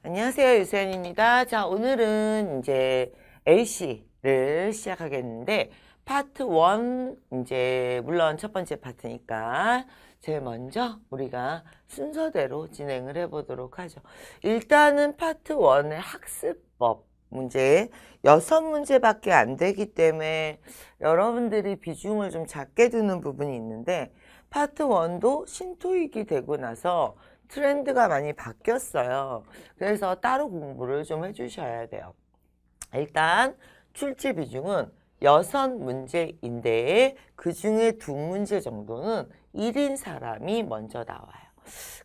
안녕하세요. 유수연입니다. 자, 오늘은 이제 AC를 시작하겠는데, 파트 1, 이제, 물론 첫 번째 파트니까, 제일 먼저 우리가 순서대로 진행을 해보도록 하죠. 일단은 파트 1의 학습법 문제, 6문제밖에 안 되기 때문에 여러분들이 비중을 좀 작게 두는 부분이 있는데, 파트 1도 신토익이 되고 나서 트렌드가 많이 바뀌었어요. 그래서 따로 공부를 좀 해주셔야 돼요. 일단 출제 비중은 6문제인데 그 중에 2문제 정도는 1인 사람이 먼저 나와요.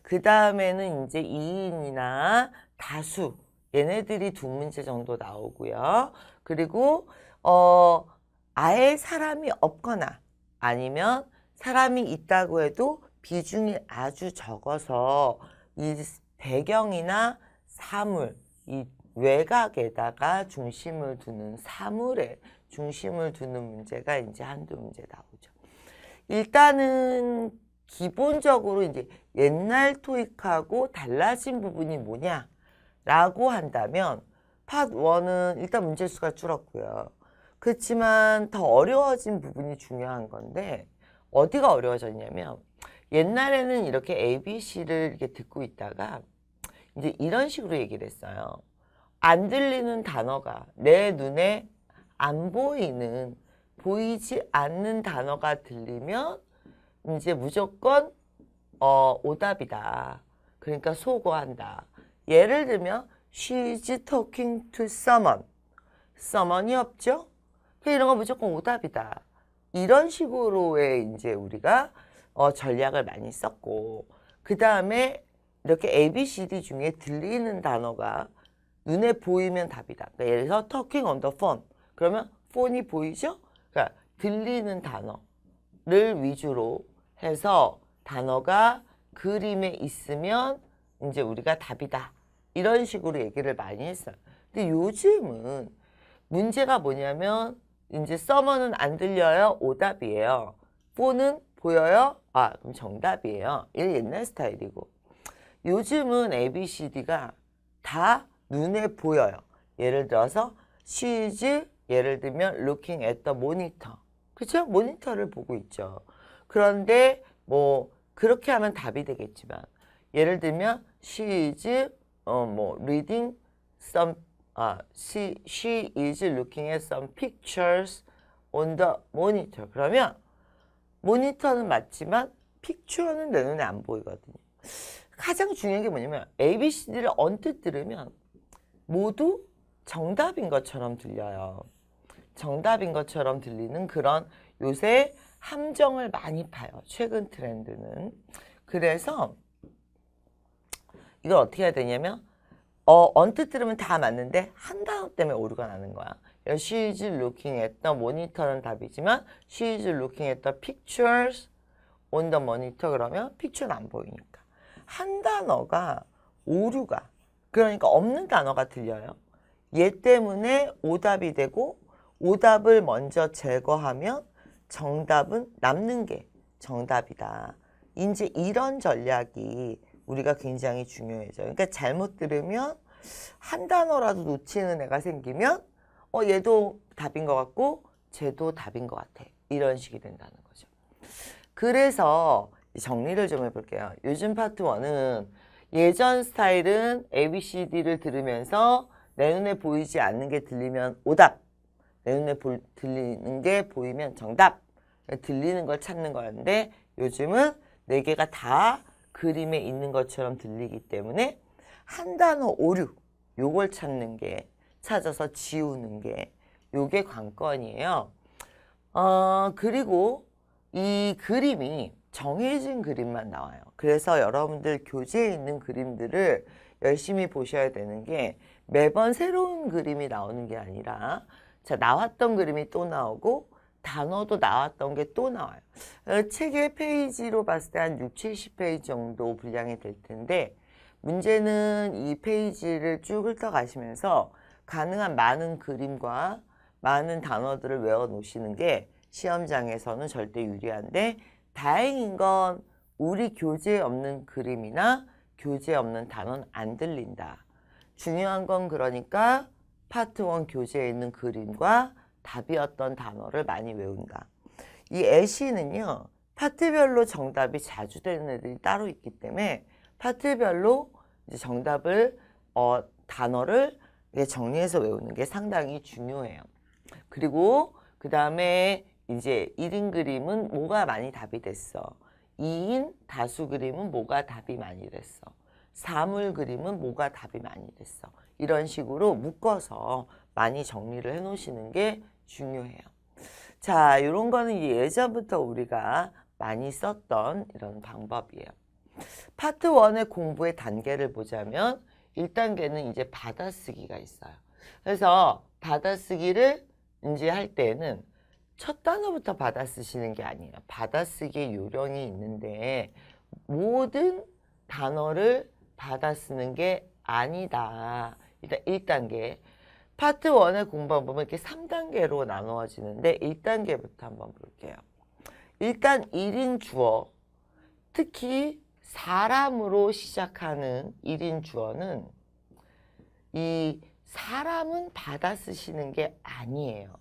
그 다음에는 이제 2인이나 다수 얘네들이 2문제 정도 나오고요. 그리고 아예 사람이 없거나 아니면 사람이 있다고 해도 비중이 아주 적어서 이 배경이나 사물, 이 외곽에다가 중심을 두는 사물에 중심을 두는 문제가 이제 한두 문제 나오죠. 일단은 기본적으로 이제 옛날 토익하고 달라진 부분이 뭐냐라고 한다면 파트 1은 일단 문제 수가 줄었고요. 그렇지만 더 어려워진 부분이 중요한 건데 어디가 어려워졌냐면 옛날에는 이렇게 ABC를 이렇게 듣고 있다가 이제 이런 식으로 얘기를 했어요. 안 들리는 단어가 내 눈에 안 보이는, 보이지 않는 단어가 들리면 이제 무조건 오답이다. 그러니까 소거한다. 예를 들면 She's talking to someone. someone이 없죠? 이런 거 무조건 오답이다. 이런 식으로의 이제 우리가 전략을 많이 썼고, 그 다음에 이렇게 A, B, C, D 중에 들리는 단어가 눈에 보이면 답이다. 그러니까 예를 들어서 talking on the phone. 그러면 phone이 보이죠? 그러니까 들리는 단어를 위주로 해서 단어가 그림에 있으면 이제 우리가 답이다. 이런 식으로 얘기를 많이 했어요. 근데 요즘은 문제가 뭐냐면 이제 summer는 안 들려요? 오답이에요. phone는 보여요? 아, 그럼 정답이에요. 이게 옛날 스타일이고. 요즘은 ABCD가 다 눈에 보여요. 예를 들어서 she's 예를 들면 looking at the monitor. 그렇죠? 모니터를 보고 있죠. 그런데 뭐 그렇게 하면 답이 되겠지만 예를 들면 she's reading some she is looking at some pictures on the monitor. 그러면 모니터는 맞지만 픽처는 내 눈에 안 보이거든요. 가장 중요한 게 뭐냐면 ABCD를 언뜻 들으면 모두 정답인 것처럼 들려요. 정답인 것처럼 들리는 그런 요새 함정을 많이 파요. 최근 트렌드는. 그래서 이걸 어떻게 해야 되냐면 언뜻 들으면 다 맞는데 한 단어 때문에 오류가 나는 거야. She's looking at the monitor는 답이지만 She's looking at the pictures on the monitor 그러면 픽처는 안 보이니까. 한 단어가 오류가 그러니까 없는 단어가 들려요. 얘 때문에 오답이 되고 오답을 먼저 제거하면 정답은 남는 게 정답이다. 이제 이런 전략이 우리가 굉장히 중요해져. 그러니까 잘못 들으면 한 단어라도 놓치는 애가 생기면 얘도 답인 것 같고 쟤도 답인 것 같아. 이런 식이 된다는 거죠. 그래서 정리를 좀 해볼게요. 요즘 파트 1은 예전 스타일은 ABCD를 들으면서 내 눈에 보이지 않는 게 들리면 오답, 내 눈에 들리는 게 보이면 정답, 들리는 걸 찾는 거였는데 요즘은 4개가 다 그림에 있는 것처럼 들리기 때문에 한 단어 오류, 요걸 찾는 게, 찾아서 지우는 게 요게 관건이에요. 그리고 이 그림이 정해진 그림만 나와요. 그래서 여러분들 교재에 있는 그림들을 열심히 보셔야 되는 게 매번 새로운 그림이 나오는 게 아니라 자, 나왔던 그림이 또 나오고 단어도 나왔던 게 또 나와요. 책의 페이지로 봤을 때 한 60, 70페이지 정도 분량이 될 텐데 문제는 이 페이지를 쭉 훑어가시면서 가능한 많은 그림과 많은 단어들을 외워 놓으시는 게 시험장에서는 절대 유리한데 다행인 건 우리 교재에 없는 그림이나 교재에 없는 단어는 안 들린다. 중요한 건 그러니까 파트 1 교재에 있는 그림과 답이었던 단어를 많이 외운다. 이 애시는요. 파트별로 정답이 자주 되는 애들이 따로 있기 때문에 파트별로 이제 정답을 단어를 정리해서 외우는 게 상당히 중요해요. 그리고 그 다음에 이제 1인 그림은 뭐가 많이 답이 됐어. 2인 다수 그림은 뭐가 답이 많이 됐어. 사물 그림은 뭐가 답이 많이 됐어. 이런 식으로 묶어서 많이 정리를 해 놓으시는 게 중요해요. 자, 이런 거는 예전부터 우리가 많이 썼던 이런 방법이에요. 파트 1의 공부의 단계를 보자면 1단계는 이제 받아쓰기가 있어요. 그래서 받아쓰기를 이제 할 때는 첫 단어부터 받아쓰시는 게 아니에요. 받아쓰기의 요령이 있는데 모든 단어를 받아쓰는 게 아니다. 일단 1단계. 파트 1의 공부한 보면 이렇게 3단계로 나누어지는데 1단계부터 한번 볼게요. 일단 1인 주어, 특히 사람으로 시작하는 1인 주어는 이 사람은 받아쓰시는 게 아니에요.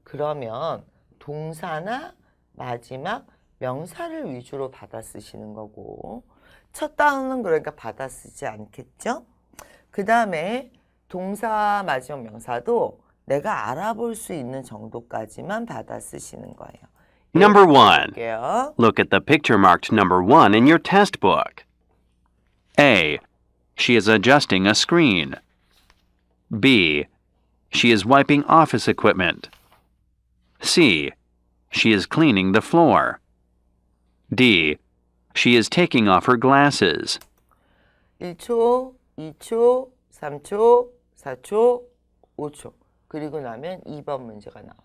그러면 동사나 마지막 명사를 위주로 받아쓰시는 거고 첫 단어는 그러니까 받아쓰지 않겠죠? 그 다음에 동사, 마지막 명사도 내가 알아볼 수 있는 정도까지만 받아쓰시는 거예요. Number 1. 볼게요. Look at the picture marked number 1 in your test book. A. She is adjusting a screen. B. She is wiping office equipment. C. She is cleaning the floor. D. She is taking off her glasses. 1초, 2초, 3초, 4초, 5초. 그리고 나면 2번 문제가 나와요.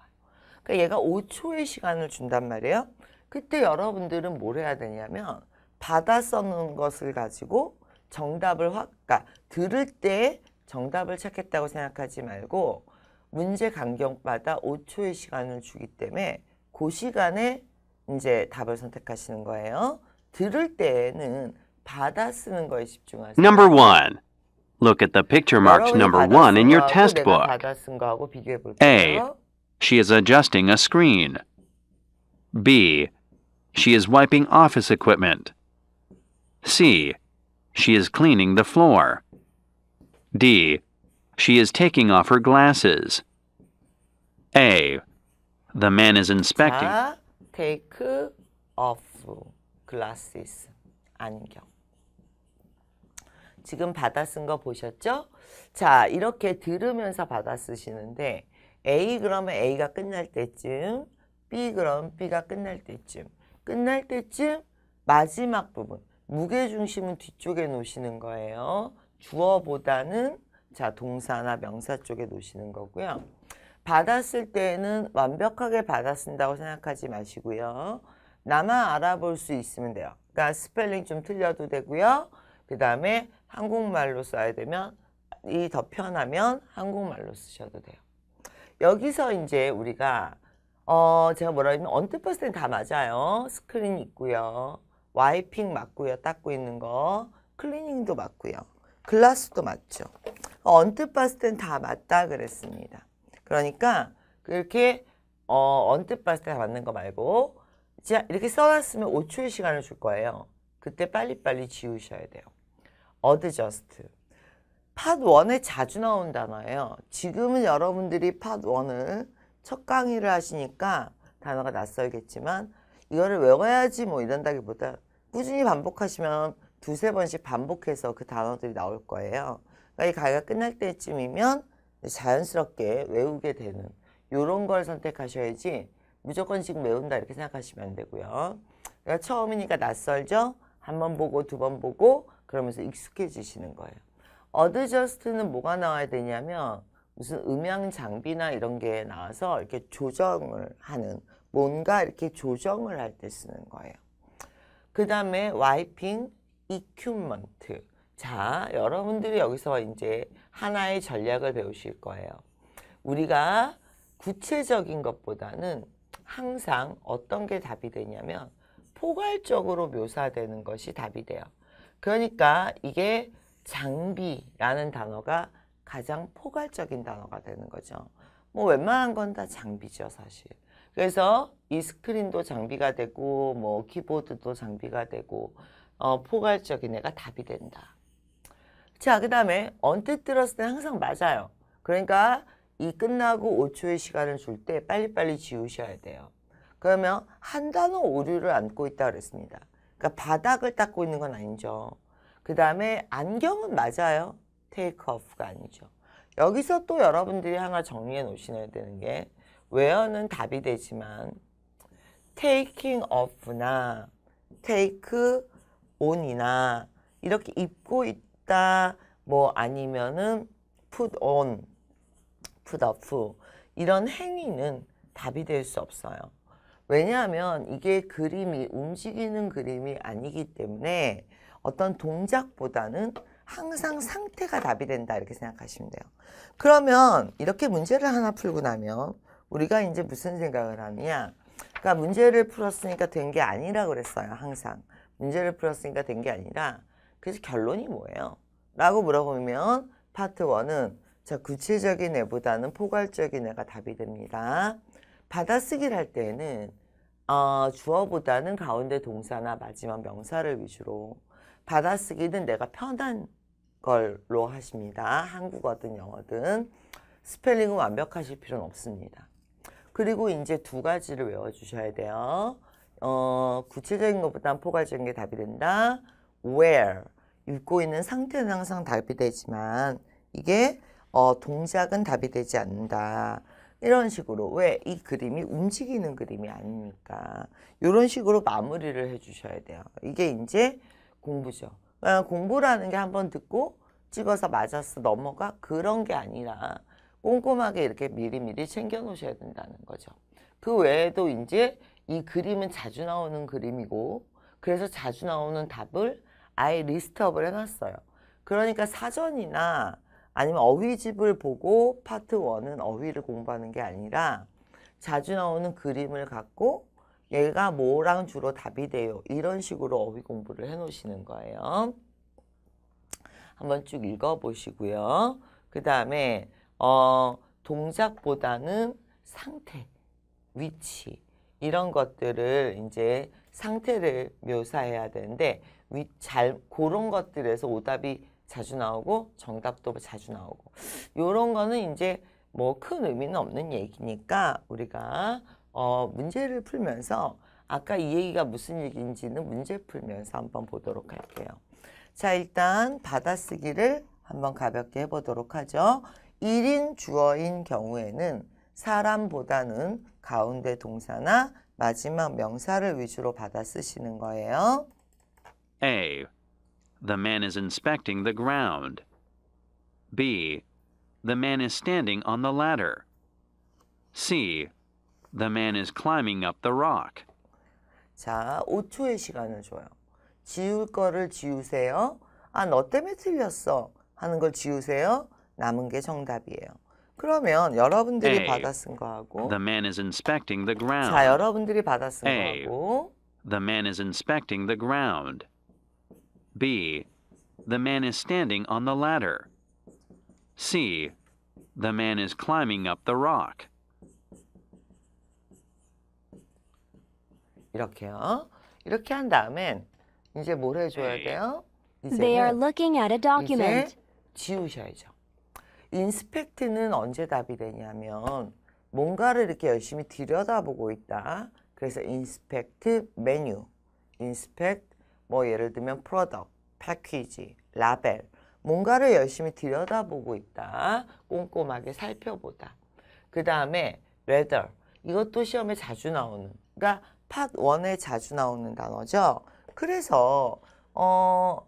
그러니까 얘가 5초의 시간을 준단 말이에요. 그때 여러분들은 뭘 해야 되냐면 받아 써놓은 것을 가지고 정답을 그러니까 들을 때 정답을 찾겠다고 생각하지 말고 문제 간격마다 5초의 시간을 주기 때문에 그 시간에 이제 답을 선택하시는 거예요. 들을 때에는 받아 쓰는 거에 집중하세요. Number 1. Look at the picture marked number 1 in your test 내가 book. 받아 쓴 거하고 비교해 A. 볼게요. She is adjusting a screen. B. She is wiping office equipment. C. She is cleaning the floor. D. She is taking off her glasses. A. The man is inspecting. 자, take off glasses. 안경. 지금 받아 쓴 거 보셨죠? 자, 이렇게 들으면서 받아 쓰시는데 A 그러면 A가 끝날 때쯤, B 그러면 B가 끝날 때쯤. 끝날 때쯤 마지막 부분, 무게중심은 뒤쪽에 놓으시는 거예요. 주어보다는 자, 동사나 명사 쪽에 놓으시는 거고요. 받았을 때는 완벽하게 받아 쓴다고 생각하지 마시고요. 나만 알아볼 수 있으면 돼요. 그러니까 스펠링 좀 틀려도 되고요. 그 다음에 한국말로 써야 되면 이 더 편하면 한국말로 쓰셔도 돼요. 여기서 이제 우리가 제가 뭐라 했냐면 언뜻 봤을 땐 다 맞아요. 스크린 있고요. 와이핑 맞고요. 닦고 있는 거. 클리닝도 맞고요. 글라스도 맞죠. 언뜻 봤을 땐 다 맞다 그랬습니다. 그러니까 그렇게 언뜻 봤을 때 다 맞는 거 말고 자, 이렇게 써놨으면 5초의 시간을 줄 거예요. 그때 빨리빨리 지우셔야 돼요. 어드저스트. 팟 1에 자주 나온 단어예요. 지금은 여러분들이 팟 1을 첫 강의를 하시니까 단어가 낯설겠지만 이거를 외워야지 뭐 이런다기보다 꾸준히 반복하시면 두세 번씩 반복해서 그 단어들이 나올 거예요. 그러니까 이 강의가 끝날 때쯤이면 자연스럽게 외우게 되는 이런 걸 선택하셔야지 무조건 지금 외운다 이렇게 생각하시면 안 되고요. 그러니까 처음이니까 낯설죠? 한 번 보고 두 번 보고 그러면서 익숙해지시는 거예요. 어드저스트는 뭐가 나와야 되냐면 무슨 음향 장비나 이런 게 나와서 이렇게 조정을 하는 뭔가 이렇게 조정을 할 때 쓰는 거예요. 그 다음에 와이핑, 이큐먼트. 자, 여러분들이 여기서 이제 하나의 전략을 배우실 거예요. 우리가 구체적인 것보다는 항상 어떤 게 답이 되냐면 포괄적으로 묘사되는 것이 답이 돼요. 그러니까 이게 장비라는 단어가 가장 포괄적인 단어가 되는 거죠. 뭐 웬만한 건 다 장비죠, 사실. 그래서 이 스크린도 장비가 되고 뭐 키보드도 장비가 되고 포괄적인 애가 답이 된다. 자, 그 다음에 언뜻 들었을 때 항상 맞아요. 그러니까 이 끝나고 5초의 시간을 줄 때 빨리빨리 지우셔야 돼요. 그러면 한 단어 오류를 안고 있다 그랬습니다. 그러니까 바닥을 닦고 있는 건 아니죠. 그 다음에 안경은 맞아요. take off가 아니죠. 여기서 또 여러분들이 하나 정리해 놓으셔야 되는 게 where는 답이 되지만 taking off나 take on이나 이렇게 입고 있다 뭐 아니면은 put on, put off 이런 행위는 답이 될 수 없어요. 왜냐하면 이게 그림이 움직이는 그림이 아니기 때문에 어떤 동작보다는 항상 상태가 답이 된다 이렇게 생각하시면 돼요. 그러면 이렇게 문제를 하나 풀고 나면 우리가 이제 무슨 생각을 하느냐. 그러니까 문제를 풀었으니까 된 게 아니라 그랬어요. 항상. 문제를 풀었으니까 된 게 아니라 그래서 결론이 뭐예요? 라고 물어보면 파트 1은 자, 구체적인 애보다는 포괄적인 애가 답이 됩니다. 받아쓰기를 할 때는 주어보다는 가운데 동사나 마지막 명사를 위주로 받아쓰기는 내가 편한 걸로 하십니다. 한국어든 영어든 스펠링은 완벽하실 필요는 없습니다. 그리고 이제 두 가지를 외워주셔야 돼요. 구체적인 것보다는 포괄적인 게 답이 된다. where 읽고 있는 상태는 항상 답이 되지만 이게 동작은 답이 되지 않는다. 이런 식으로 왜 이 그림이 움직이는 그림이 아니니까 이런 식으로 마무리를 해주셔야 돼요. 이게 이제 공부죠. 공부라는 게 한번 듣고 찍어서 맞았어 넘어가 그런 게 아니라 꼼꼼하게 이렇게 미리미리 챙겨 놓으셔야 된다는 거죠. 그 외에도 이제 이 그림은 자주 나오는 그림이고 그래서 자주 나오는 답을 아예 리스트업을 해놨어요. 그러니까 사전이나 아니면 어휘집을 보고 파트 1은 어휘를 공부하는 게 아니라 자주 나오는 그림을 갖고 얘가 뭐랑 주로 답이 돼요. 이런 식으로 어휘 공부를 해 놓으시는 거예요. 한번 쭉 읽어보시고요. 그 다음에 동작보다는 상태, 위치 이런 것들을 이제 상태를 묘사해야 되는데 그런 것들에서 오답이 자주 나오고 정답도 자주 나오고 요런 거는 이제 뭐 큰 의미는 없는 얘기니까 우리가 문제를 풀면서 아까 이 얘기가 무슨 얘기인지는 문제 풀면서 한번 보도록 할게요. 자, 일단 받아쓰기를 한번 가볍게 해보도록 하죠. 1인 주어인 경우에는 사람보다는 가운데 동사나 마지막 명사를 위주로 받아쓰시는 거예요. A. The man is inspecting the ground. B. The man is standing on the ladder. C. The man is climbing up the rock. 자, 5초의 시간을 줘요. 지울 거를 지우세요. 아, 너 때문에 틀렸어 하는 걸 지우세요. 남은 게 정답이에요. 그러면 여러분들이 A. 받아 쓴 거하고 The man is inspecting the ground. 자, 여러분들이 받아 쓴 A. 거하고 The man is inspecting the ground. B. The man is standing on the ladder. C. The man is climbing up the rock. 이렇게요. 이렇게 한 다음엔 이제 뭘 해줘야 돼요? They are looking at a document. 이제 지우셔야죠. 인스펙트는 언제 답이 되냐면 뭔가를 이렇게 열심히 들여다보고 있다. 그래서 인스펙트 메뉴, 인스펙트 뭐 예를 들면 프로덕트, 패키지, 라벨 뭔가를 열심히 들여다보고 있다. 꼼꼼하게 살펴보다. 그 다음에 rather 이것도 시험에 자주 나오는 그러니까 파트 1에 자주 나오는 단어죠. 그래서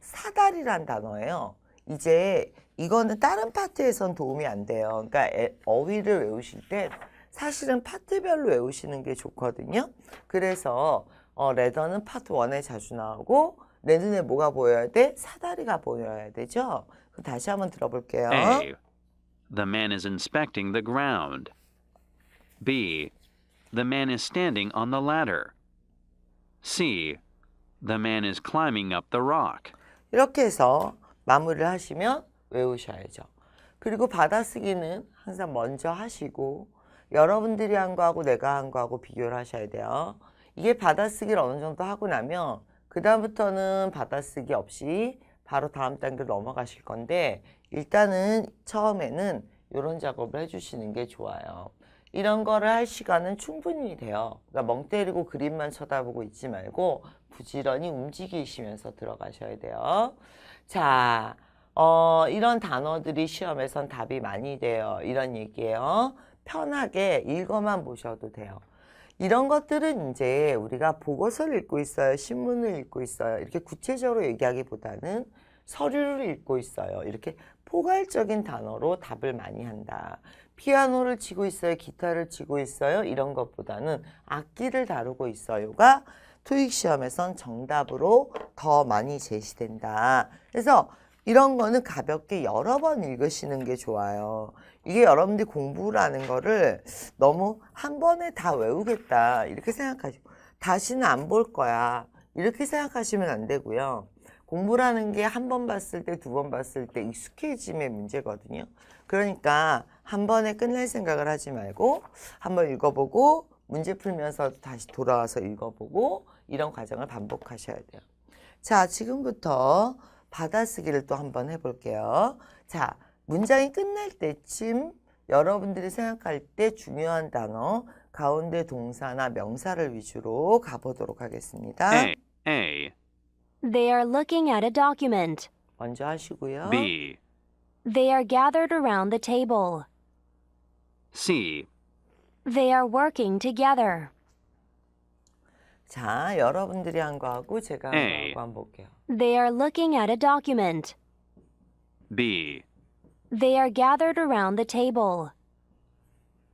사다리란 단어예요. 이제 이거는 다른 파트에선 도움이 안 돼요. 그러니까 어휘를 외우실 때 사실은 파트별로 외우시는 게 좋거든요. 그래서 레더는 파트 1에 자주 나오고 내 눈에 뭐가 보여야 돼? 사다리가 보여야 되죠. 그럼 다시 한번 들어볼게요. A. The man is inspecting the ground. B. The man is standing on the ladder. C. The man is climbing up the rock. 이렇게 해서 마무리를 하시면 외우셔야죠. 그리고 받아쓰기는 항상 먼저 하시고 여러분들이 한 거하고 내가 한 거하고 비교를 하셔야 돼요. 이게 받아쓰기를 어느 정도 하고 나면 그 다음부터는 받아쓰기 없이 바로 다음 단계로 넘어가실 건데 일단은 처음에는 이런 작업을 해주시는 게 좋아요. 이런 거를 할 시간은 충분히 돼요. 그러니까 멍 때리고 그림만 쳐다보고 있지 말고 부지런히 움직이시면서 들어가셔야 돼요. 자, 이런 단어들이 시험에선 답이 많이 돼요. 이런 얘기예요. 편하게 읽어만 보셔도 돼요. 이런 것들은 이제 우리가 보고서를 읽고 있어요. 신문을 읽고 있어요. 이렇게 구체적으로 얘기하기보다는 서류를 읽고 있어요. 이렇게 포괄적인 단어로 답을 많이 한다. 피아노를 치고 있어요. 기타를 치고 있어요. 이런 것보다는 악기를 다루고 있어요가 토익 시험에선 정답으로 더 많이 제시된다. 그래서 이런 거는 가볍게 여러 번 읽으시는 게 좋아요. 이게 여러분들이 공부라는 거를 너무 한 번에 다 외우겠다 이렇게 생각하시고 다시는 안 볼 거야 이렇게 생각하시면 안 되고요. 공부라는 게 한 번 봤을 때, 두 번 봤을 때 익숙해짐의 문제거든요. 그러니까 한 번에 끝낼 생각을 하지 말고 한번 읽어보고 문제 풀면서 다시 돌아와서 읽어보고 이런 과정을 반복하셔야 돼요. 자, 지금부터 받아쓰기를 또 한번 해볼게요. 자, 문장이 끝날 때쯤 여러분들이 생각할 때 중요한 단어, 가운데 동사나 명사를 위주로 가보도록 하겠습니다. A. They are looking at a document. 먼저 하시고요. B. They are gathered around the table. C. They are working together. 자, 여러분들이 한 거하고 제가 한 A. 거하고 한번 볼게요. They are looking at a document. B. They are gathered around the table.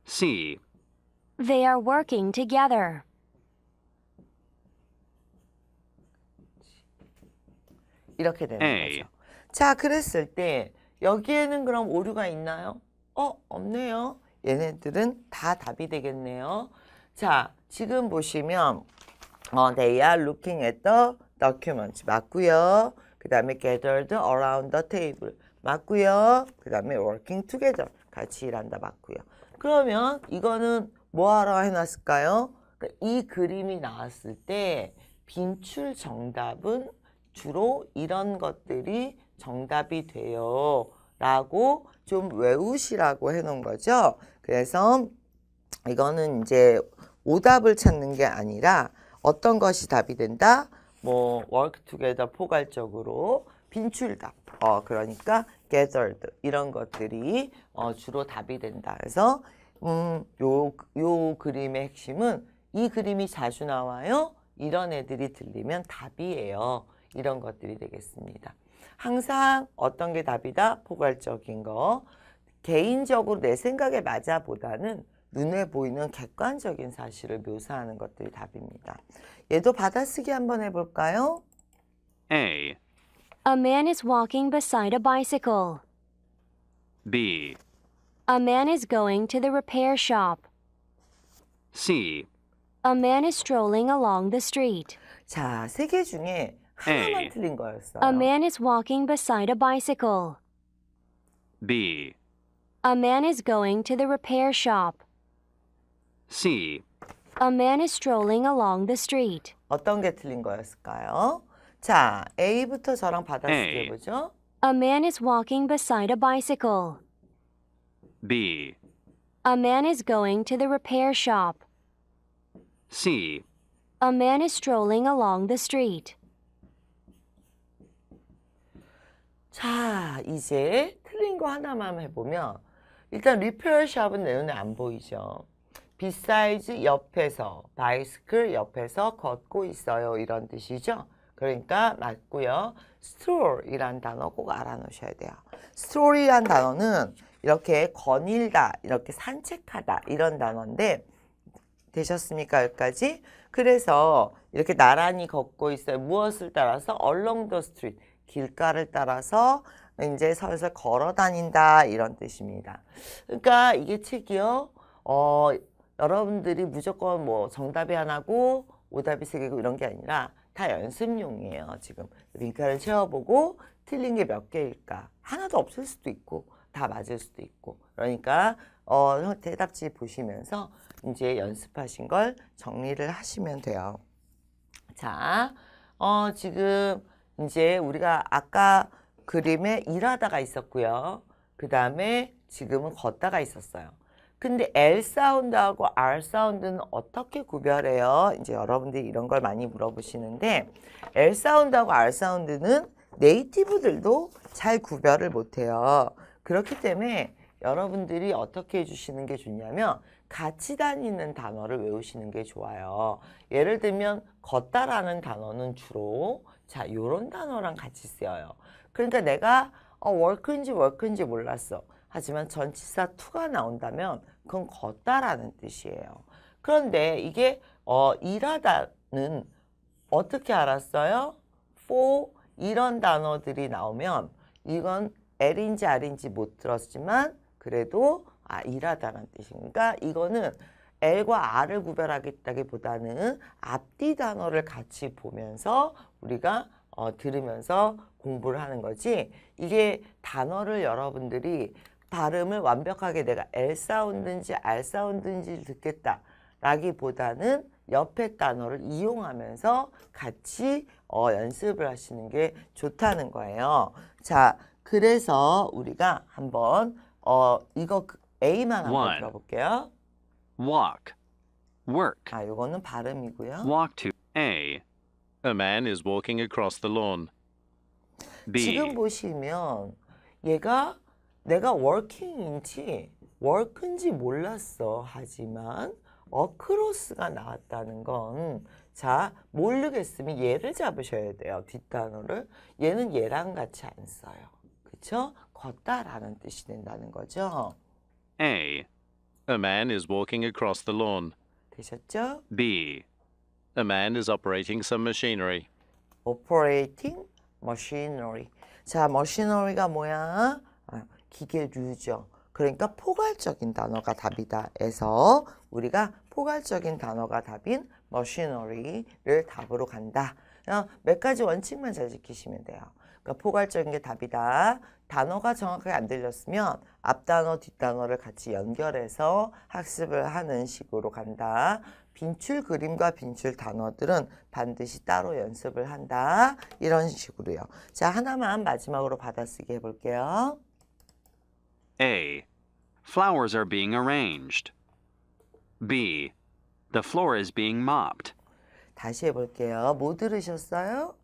C. They are working together. 이렇게 되는 A. 거죠. 자, 그랬을 때 여기에는 그럼 오류가 있나요? 없네요. 얘네들은 다 답이 되겠네요. 자, 지금 보시면 They are looking at the document 맞고요. 그 다음에 gathered around the table 맞고요. 그 다음에 working together 같이 일한다 맞고요. 그러면 이거는 뭐하러 해놨을까요? 이 그림이 나왔을 때 빈출 정답은 주로 이런 것들이 정답이 돼요 라고 좀 외우시라고 해놓은 거죠. 그래서 이거는 이제 오답을 찾는 게 아니라 어떤 것이 답이 된다? 뭐 work together 포괄적으로 빈출답 그러니까 gathered 이런 것들이 주로 답이 된다. 그래서 요 그림의 핵심은 이 그림이 자주 나와요. 이런 애들이 들리면 답이에요. 이런 것들이 되겠습니다. 항상 어떤 게 답이다? 포괄적인 거. 개인적으로 내 생각에 맞아 보다는 눈에 보이는 객관적인 사실을 묘사하는 것들이 답입니다. 얘도 받아쓰기 한번 해볼까요? A. A man is walking beside a bicycle. B. A man is going to the repair shop. C. A man is strolling along the street. 자, 세 개 중에 하나만 A. 틀린 거였어요. A man is walking beside a bicycle. B. A man is going to the repair shop. C. A man is strolling along the street. 어떤 게 틀린 거였을까요? 자, A부터 저랑 받아쓰기 A. 해보죠. A man is walking beside a bicycle. B. A man is going to the repair shop. C. A man is strolling along the street. 자, 이제 틀린 거 하나만 해보면 일단 리페어 샵은 내 눈에 안 보이죠. besides 옆에서, bicycle 옆에서 걷고 있어요. 이런 뜻이죠. 그러니까 맞고요. stroll이란 단어 꼭 알아놓으셔야 돼요. stroll이란 단어는 이렇게 거닐다, 이렇게 산책하다 이런 단어인데 되셨습니까? 여기까지? 그래서 이렇게 나란히 걷고 있어요. 무엇을 따라서? along the street. 길가를 따라서 이제 서서 걸어 다닌다 이런 뜻입니다. 그러니까 이게 책이요. 여러분들이 무조건 뭐 정답이 하나고 오답이 세 개고 이런 게 아니라 다 연습용이에요. 지금 빈칸을 채워보고 틀린 게 몇 개일까? 하나도 없을 수도 있고 다 맞을 수도 있고. 그러니까 대답지 보시면서 이제 연습하신 걸 정리를 하시면 돼요. 자, 지금 이제 우리가 아까 그림에 일하다가 있었고요. 그 다음에 지금은 걷다가 있었어요. 근데 L 사운드하고 R 사운드는 어떻게 구별해요? 이제 여러분들이 이런 걸 많이 물어보시는데 L 사운드하고 R 사운드는 네이티브들도 잘 구별을 못해요. 그렇기 때문에 여러분들이 어떻게 해주시는 게 좋냐면 같이 다니는 단어를 외우시는 게 좋아요. 예를 들면 걷다라는 단어는 주로 자 요런 단어랑 같이 쓰여요. 그러니까 내가 work인지 몰랐어. 하지만 전치사 to가 나온다면 그건 걷다라는 뜻이에요. 그런데 이게 일하다는 어떻게 알았어요? for 이런 단어들이 나오면 이건 L인지 R인지 못 들었지만 그래도 일하다는 뜻이니까 이거는 L과 R을 구별하겠다기보다는 앞뒤 단어를 같이 보면서 우리가 들으면서 공부를 하는 거지 이게 단어를 여러분들이 발음을 완벽하게 내가 L 사운드인지 R 사운드인지 듣겠다 라기보다는 옆에 단어를 이용하면서 같이 연습을 하시는 게 좋다는 거예요. 자, 그래서 우리가 한번 이거 A만 한번 One. 들어볼게요. Walk. Work. 요거는 발음이고요. Walk to A. A man is walking across the lawn. 지금 B. 보시면 얘가 내가 working인지 work인지 몰랐어. 하지만 across가 나왔다는 건 자, 모르겠으면 얘를 잡으셔야 돼요. 뒷단어를. 얘는 얘랑 같이 안 써요. 그쵸? 걷다라는 뜻이 된다는 거죠. A. A man is walking across the lawn. 되셨죠? B. A man is operating some machinery. operating machinery. 자, machinery가 뭐야? 기계류죠. 그러니까 포괄적인 단어가 답이다 해서 우리가 포괄적인 단어가 답인 machinery를 답으로 간다. 몇 가지 원칙만 잘 지키시면 돼요. 그러니까 포괄적인 게 답이다. 단어가 정확하게 안 들렸으면 앞단어, 뒷단어를 같이 연결해서 학습을 하는 식으로 간다. 빈출 그림과 빈출 단어들은 반드시 따로 연습을 한다. 이런 식으로요. 자, 하나만 마지막으로 받아쓰기 해볼게요. A. Flowers are being arranged. B. The floor is being mopped. 다시 해볼게요. 뭐 들으셨어요?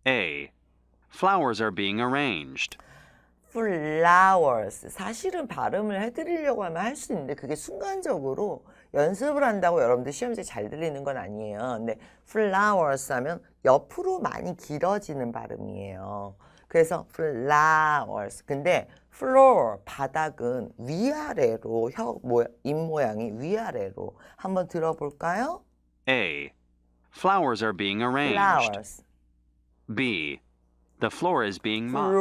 A. Flowers are being arranged. flowers. 사실은 발음을 해드리려고 하면 할 수 있는데 그게 순간적으로 연습을 한다고 여러분들 시험지에 잘 들리는 건 아니에요. 근데 flowers 하면 옆으로 많이 길어지는 발음이에요. 그래서 flowers. 근데 floor, 바닥은 위아래로 입 모양이 위아래로 한번 들어볼까요? A. Flowers are being arranged. flowers. B. The floor is being mopped.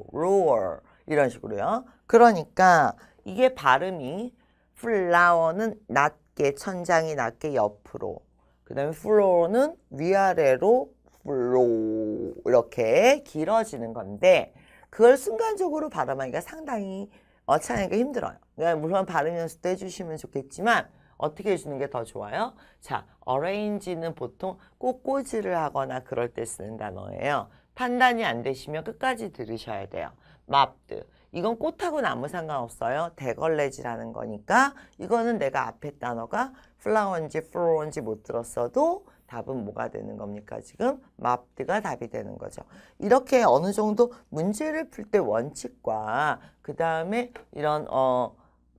floor 이런 식으로요. 그러니까 이게 발음이 flower는 낮게 천장이 낮게 옆으로 그 다음에 floor는 위아래로 flow 이렇게 길어지는 건데 그걸 순간적으로 발음하기가 상당히 차이가 힘들어요. 그러니까 물론 발음 연습도 해주시면 좋겠지만 어떻게 해주는 게 더 좋아요? 자, arrange는 보통 꽃꽂이를 하거나 그럴 때 쓰는 단어예요. 판단이 안 되시면 끝까지 들으셔야 돼요. mopped. 이건 꽃하고는 아무 상관없어요. 대걸레질하는 거니까 이거는 내가 앞에 단어가 flower인지 floor인지 못 들었어도 답은 뭐가 되는 겁니까? 지금 mopped가 답이 되는 거죠. 이렇게 어느 정도 문제를 풀 때 원칙과 그 다음에 이런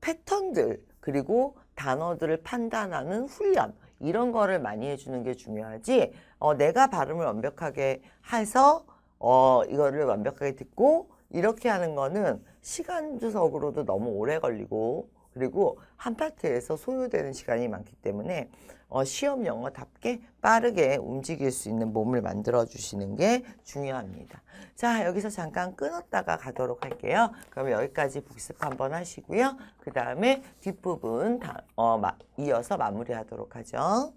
패턴들 그리고 단어들을 판단하는 훈련 이런 거를 많이 해주는 게 중요하지 내가 발음을 완벽하게 해서 이거를 완벽하게 듣고 이렇게 하는 거는 시간적으로도 너무 오래 걸리고 그리고 한 파트에서 소요되는 시간이 많기 때문에 시험 영어답게 빠르게 움직일 수 있는 몸을 만들어 주시는 게 중요합니다. 자, 여기서 잠깐 끊었다가 가도록 할게요. 그럼 여기까지 복습 한번 하시고요. 그 다음에 뒷부분 이어서 마무리하도록 하죠.